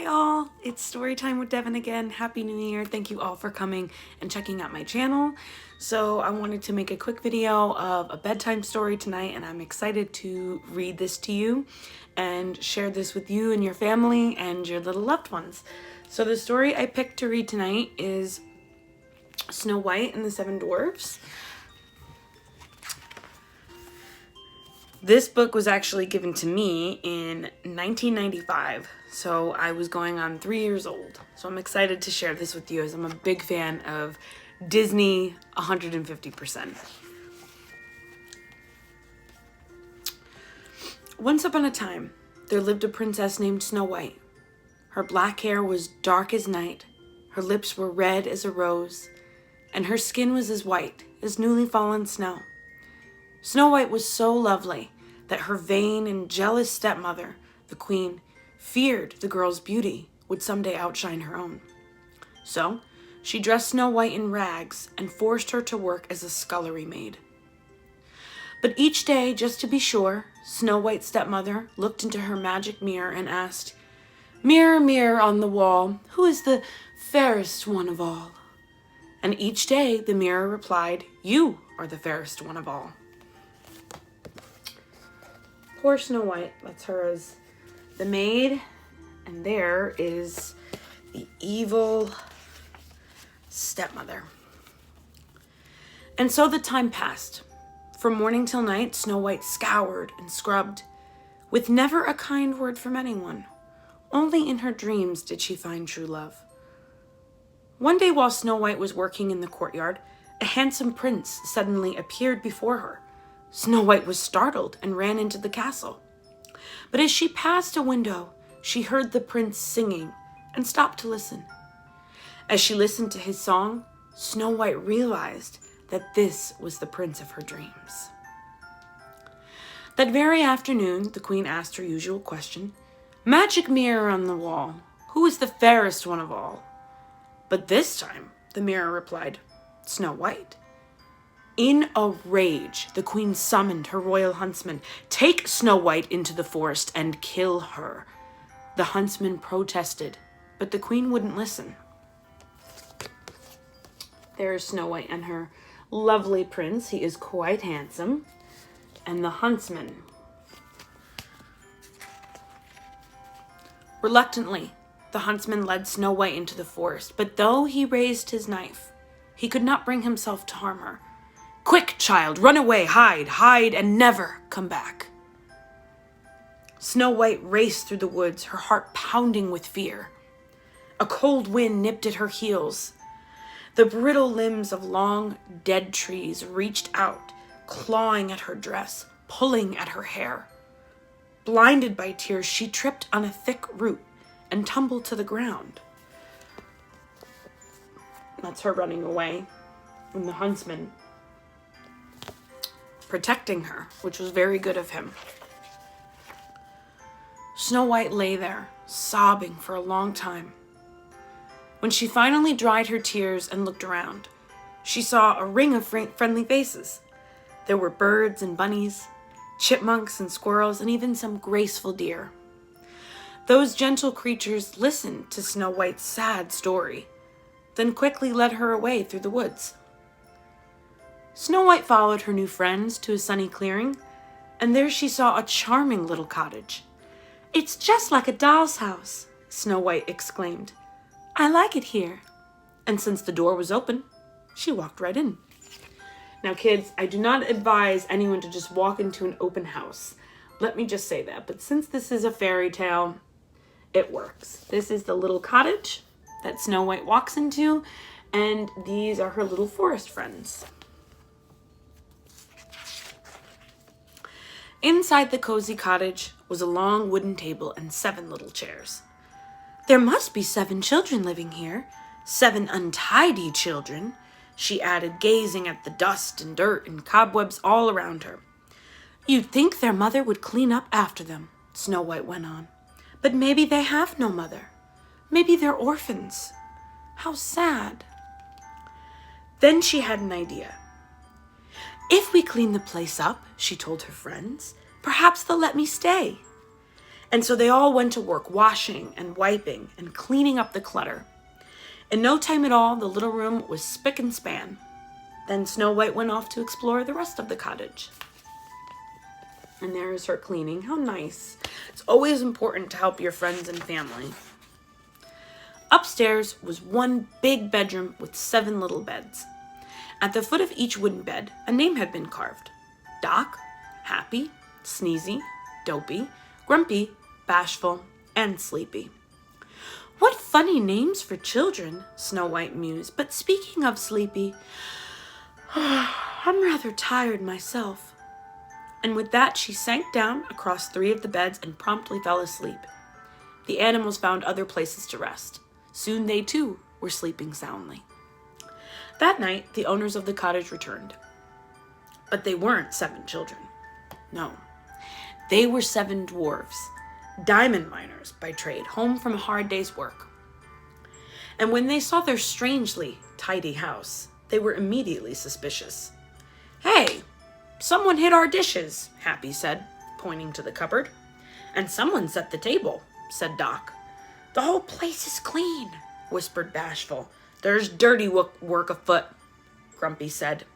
Hi all, it's story time with Devin again. Happy New Year. Thank you all for coming and checking out my channel. So I wanted to make a quick video of a bedtime story tonight, and I'm excited to read this to you and share this with you and your family and your little loved ones. So the story I picked to read tonight is Snow White and the Seven Dwarves. This book was actually given to me in 1995, so I was going on 3 years old. So I'm excited to share this with you as I'm a big fan of Disney 150%. Once upon a time, there lived a princess named Snow White. Her black hair was dark as night, her lips were red as a rose, and her skin was as white as newly fallen snow. Snow White was so lovely that her vain and jealous stepmother, the queen, feared the girl's beauty would someday outshine her own. So, she dressed Snow White in rags and forced her to work as a scullery maid. But each day, just to be sure, Snow White's stepmother looked into her magic mirror and asked, "Mirror, mirror on the wall, who is the fairest one of all?" And each day the mirror replied, "You are the fairest one of all." Poor Snow White, that's her as the maid, and there is the evil stepmother. And so the time passed. From morning till night, Snow White scoured and scrubbed, with never a kind word from anyone. Only in her dreams did she find true love. One day while Snow White was working in the courtyard, a handsome prince suddenly appeared before her. Snow White was startled and ran into the castle. But as she passed a window, she heard the prince singing and stopped to listen. As she listened to his song, Snow White realized that this was the prince of her dreams. That very afternoon, the queen asked her usual question, "Magic mirror on the wall, who is the fairest one of all?" But this time, the mirror replied, "Snow White." In a rage, the queen summoned her royal huntsman. "Take Snow White into the forest and kill her." The huntsman protested, but the queen wouldn't listen. There's Snow White and her lovely prince. He is quite handsome. And the huntsman. Reluctantly, the huntsman led Snow White into the forest, but though he raised his knife, he could not bring himself to harm her. "Quick, child, run away, hide, and never come back." Snow White raced through the woods, her heart pounding with fear. A cold wind nipped at her heels. The brittle limbs of long, dead trees reached out, clawing at her dress, pulling at her hair. Blinded by tears, she tripped on a thick root and tumbled to the ground. That's her running away, and the huntsman protecting her, which was very good of him. Snow White lay there, sobbing for a long time. When she finally dried her tears and looked around, she saw a ring of friendly faces. There were birds and bunnies, chipmunks and squirrels, and even some graceful deer. Those gentle creatures listened to Snow White's sad story, then quickly led her away through the woods. Snow White followed her new friends to a sunny clearing, and there she saw a charming little cottage. "It's just like a doll's house," Snow White exclaimed. "I like it here." And since the door was open, she walked right in. Now kids, I do not advise anyone to just walk into an open house. Let me just say that. But since this is a fairy tale, it works. This is the little cottage that Snow White walks into, and these are her little forest friends. Inside the cozy cottage was a long wooden table and 7 little chairs. "There must be 7 children living here, 7 untidy children," she added, gazing at the dust and dirt and cobwebs all around her. "You'd think their mother would clean up after them," Snow White went on. "But maybe they have no mother. Maybe they're orphans. How sad." Then she had an idea. "If we clean the place up," she told her friends, "perhaps they'll let me stay." And so they all went to work washing and wiping and cleaning up the clutter. In no time at all, the little room was spick and span. Then Snow White went off to explore the rest of the cottage. And there's her cleaning. How nice. It's always important to help your friends and family. Upstairs was one big bedroom with 7 little beds. At the foot of each wooden bed, a name had been carved. Doc, Happy, Sneezy, Dopey, Grumpy, Bashful, and Sleepy. What funny names for children, Snow White mused. But speaking of Sleepy, I'm rather tired myself. And with that, she sank down across 3 of the beds and promptly fell asleep. The animals found other places to rest. Soon they, too, were sleeping soundly. That night, the owners of the cottage returned. But they weren't 7 children. No. They were 7 dwarves, diamond miners by trade, home from a hard day's work. And when they saw their strangely tidy house, they were immediately suspicious. "Hey, someone hid our dishes," Happy said, pointing to the cupboard. "And someone set the table," said Doc. "The whole place is clean," whispered Bashful. "There's dirty work afoot," Grumpy said.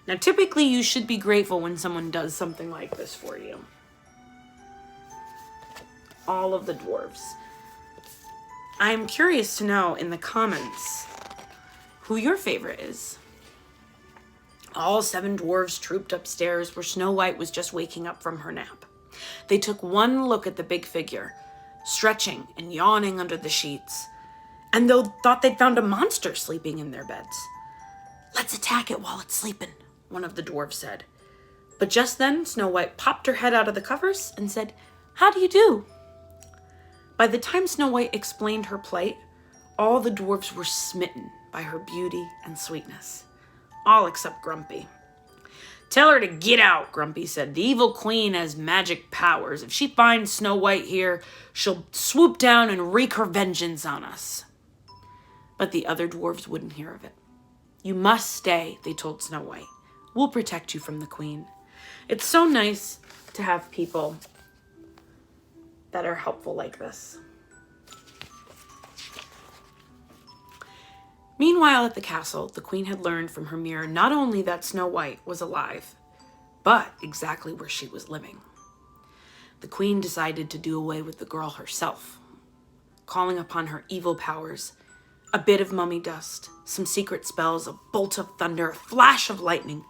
Now, typically, you should be grateful when someone does something like this for you. All of the dwarves. I'm curious to know in the comments who your favorite is. All 7 dwarves trooped upstairs where Snow White was just waking up from her nap. They took one look at the big figure, stretching and yawning under the sheets, and they thought they'd found a monster sleeping in their beds. "Let's attack it while it's sleeping," one of the dwarves said. But just then, Snow White popped her head out of the covers and said, "How do you do?" By the time Snow White explained her plight, all the dwarves were smitten by her beauty and sweetness. All except Grumpy. "Tell her to get out," Grumpy said. "The evil queen has magic powers. If she finds Snow White here, she'll swoop down and wreak her vengeance on us." But the other dwarves wouldn't hear of it. "You must stay," they told Snow White. "We'll protect you from the queen." It's so nice to have people that are helpful like this. Meanwhile, at the castle, the queen had learned from her mirror not only that Snow White was alive, but exactly where she was living. The queen decided to do away with the girl herself, calling upon her evil powers, a bit of mummy dust, some secret spells, a bolt of thunder, a flash of lightning.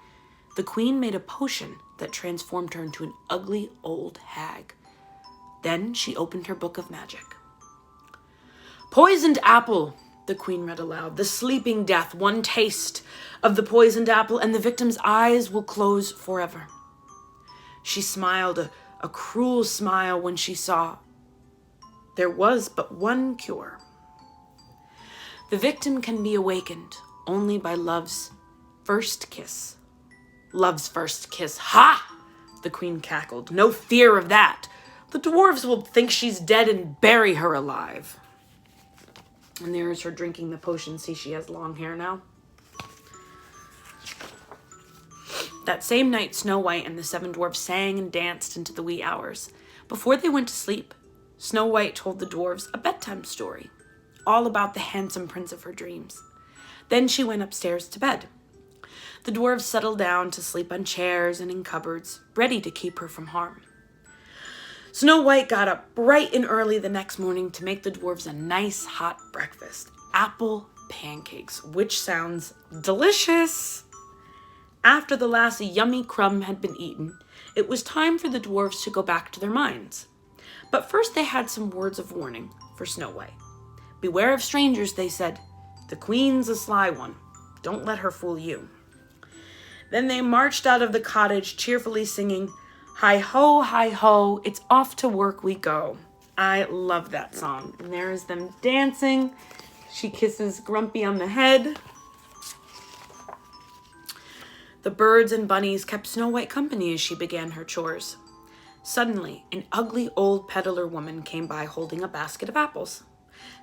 The queen made a potion that transformed her into an ugly old hag. Then she opened her book of magic. "Poisoned apple," the queen read aloud. "The sleeping death. One taste of the poisoned apple and the victim's eyes will close forever." She smiled a cruel smile when she saw there was but one cure. The victim can be awakened only by love's first kiss. Love's first kiss. "Ha!" the queen cackled. "No fear of that. The dwarves will think she's dead and bury her alive." And there's her drinking the potion. See, she has long hair now. That same night, Snow White and the 7 dwarves sang and danced into the wee hours. Before they went to sleep, Snow White told the dwarves a bedtime story, all about the handsome prince of her dreams. Then she went upstairs to bed. The dwarves settled down to sleep on chairs and in cupboards, ready to keep her from harm. Snow White got up bright and early the next morning to make the dwarves a nice hot breakfast, apple pancakes, which sounds delicious. After the last yummy crumb had been eaten, it was time for the dwarves to go back to their mines. But first they had some words of warning for Snow White. "Beware of strangers," they said. "The queen's a sly one. Don't let her fool you." Then they marched out of the cottage cheerfully singing, "Hi ho, hi ho, it's off to work we go." I love that song. And there's them dancing. She kisses Grumpy on the head. The birds and bunnies kept Snow White company as she began her chores. Suddenly, an ugly old peddler woman came by holding a basket of apples.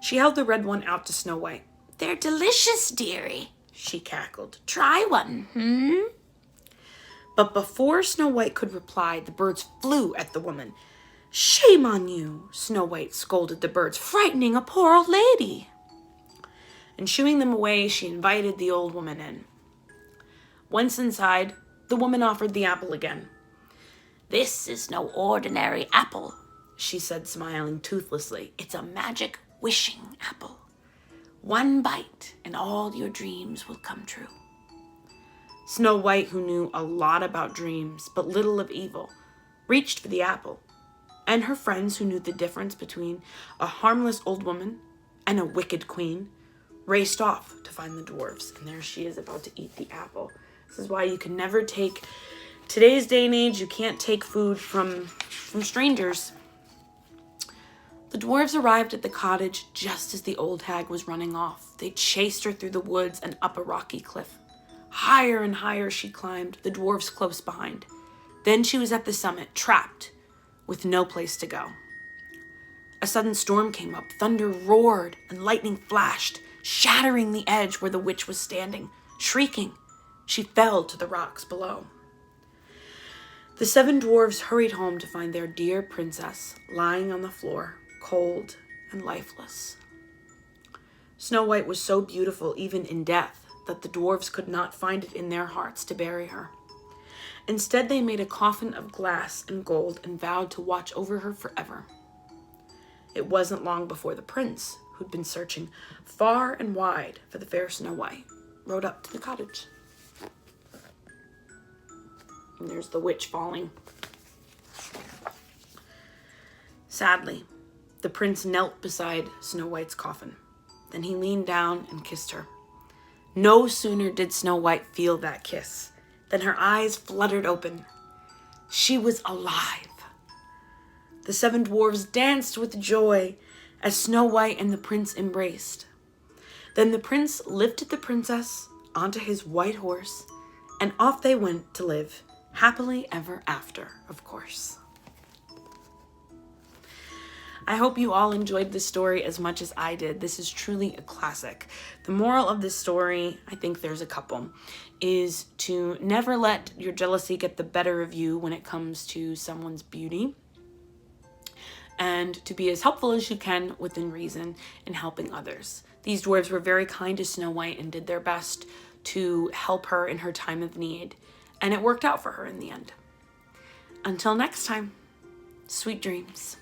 She held the red one out to Snow White. "They're delicious, dearie," she cackled. "Try one, But before Snow White could reply, the birds flew at the woman. "Shame on you," Snow White scolded the birds, "frightening a poor old lady." And shooing them away, she invited the old woman in. Once inside, the woman offered the apple again. "This is no ordinary apple," she said, smiling toothlessly. "It's a magic wishing apple. One bite and all your dreams will come true." Snow White, who knew a lot about dreams but little of evil, reached for the apple, and her friends, who knew the difference between a harmless old woman and a wicked queen, raced off to find the dwarves. And there she is, about to eat the apple. This is why you can never take, today's day and age, you can't take food from strangers. The dwarves arrived at the cottage just as the old hag was running off. They chased her through the woods and up a rocky cliff. Higher and higher she climbed, the dwarves close behind. Then she was at the summit, trapped, with no place to go. A sudden storm came up, thunder roared, and lightning flashed, shattering the edge where the witch was standing. Shrieking, she fell to the rocks below. The 7 dwarves hurried home to find their dear princess lying on the floor, cold and lifeless. Snow White was so beautiful even in death that the dwarves could not find it in their hearts to bury her. Instead, they made a coffin of glass and gold and vowed to watch over her forever. It wasn't long before the prince, who'd been searching far and wide for the fair Snow White, rode up to the cottage. And there's the witch falling. Sadly, the prince knelt beside Snow White's coffin. Then he leaned down and kissed her. No sooner did Snow White feel that kiss than her eyes fluttered open. She was alive. The 7 dwarves danced with joy as Snow White and the prince embraced. Then the prince lifted the princess onto his white horse, and off they went to live happily ever after, of course. I hope you all enjoyed this story as much as I did. This is truly a classic. The moral of this story, I think there's a couple, is to never let your jealousy get the better of you when it comes to someone's beauty, and to be as helpful as you can within reason in helping others. These dwarves were very kind to Snow White and did their best to help her in her time of need, and it worked out for her in the end. Until next time, sweet dreams.